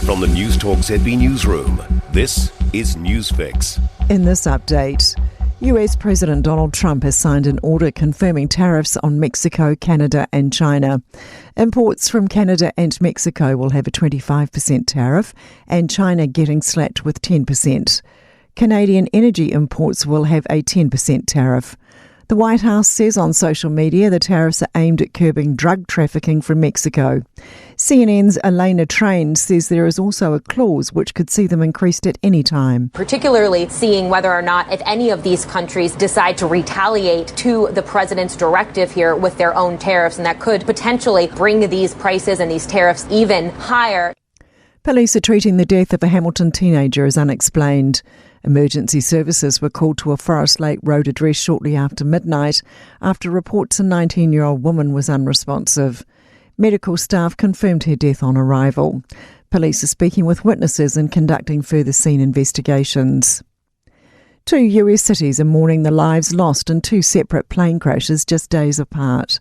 From the Newstalk ZB newsroom, this is Newsfix. In this update, US President Donald Trump has signed an order confirming tariffs on Mexico, Canada and China. Imports from Canada and Mexico will have a 25% tariff, and China getting slapped with 10%. Canadian energy imports will have a 10% tariff. The White House says on social media the tariffs are aimed at curbing drug trafficking from Mexico. CNN's Elena Train says there is also a clause which could see them increased at any time. Particularly seeing whether or not if any of these countries decide to retaliate to the president's directive here with their own tariffs, and that could potentially bring these prices and these tariffs even higher. Police are treating the death of a Hamilton teenager as unexplained. Emergency services were called to a Forest Lake Road address shortly after midnight after reports a 19-year-old woman was unresponsive. Medical staff confirmed her death on arrival. Police are speaking with witnesses and conducting further scene investigations. 2 US cities are mourning the lives lost in 2 separate plane crashes just days apart.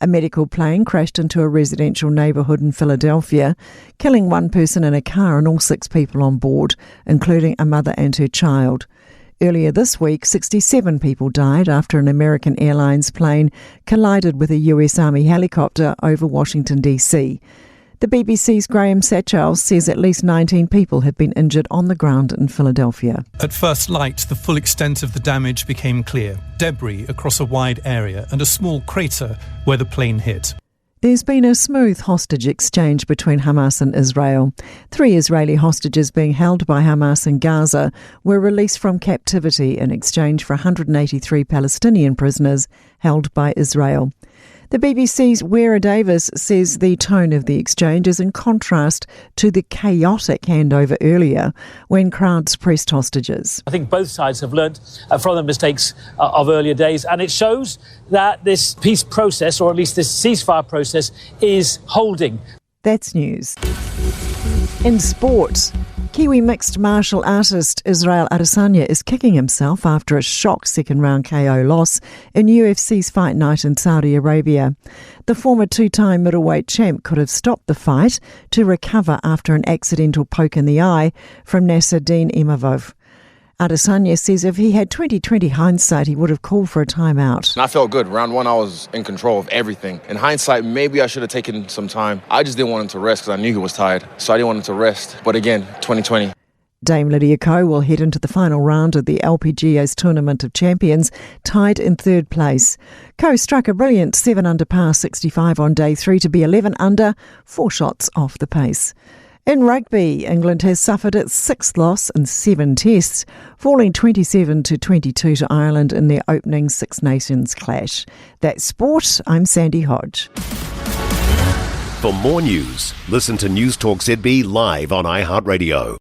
A medical plane crashed into a residential neighbourhood in Philadelphia, killing 1 person in a car and all 6 people on board, including a mother and her child. Earlier this week, 67 people died after an American Airlines plane collided with a US Army helicopter over Washington, D.C. The BBC's Graham Satchell says at least 19 people have been injured on the ground in Philadelphia. At first light, the full extent of the damage became clear. Debris across a wide area and a small crater where the plane hit. There's been a smooth hostage exchange between Hamas and Israel. 3 Israeli hostages being held by Hamas in Gaza were released from captivity in exchange for 183 Palestinian prisoners held by Israel. The BBC's Wera Davis says the tone of the exchange is in contrast to the chaotic handover earlier when crowds pressed hostages. I think both sides have learnt from the mistakes of earlier days, and it shows that this peace process, or at least this ceasefire process, is holding. That's news. In sport, Kiwi mixed martial artist Israel Adesanya is kicking himself after a shock second-round KO loss in UFC's fight night in Saudi Arabia. The former 2-time middleweight champ could have stopped the fight to recover after an accidental poke in the eye from Nasruddin Imavov. Adesanya says if he had 20/20 hindsight, he would have called for a timeout. I felt good. Round 1, I was in control of everything. In hindsight, maybe I should have taken some time. I just didn't want him to rest because I knew he was tired. So I didn't want him to rest. But again, 2020. Dame Lydia Ko will head into the final round of the LPGA's Tournament of Champions, tied in 3rd place. Ko struck a brilliant 7 under par 65 on day 3 to be 11 under, 4 shots off the pace. In rugby, England has suffered its 6th loss in 7 tests, falling 27-22 to Ireland in their opening Six Nations clash. That's sport. I'm Sandy Hodge. For more news, listen to Newstalk ZB live on iHeartRadio.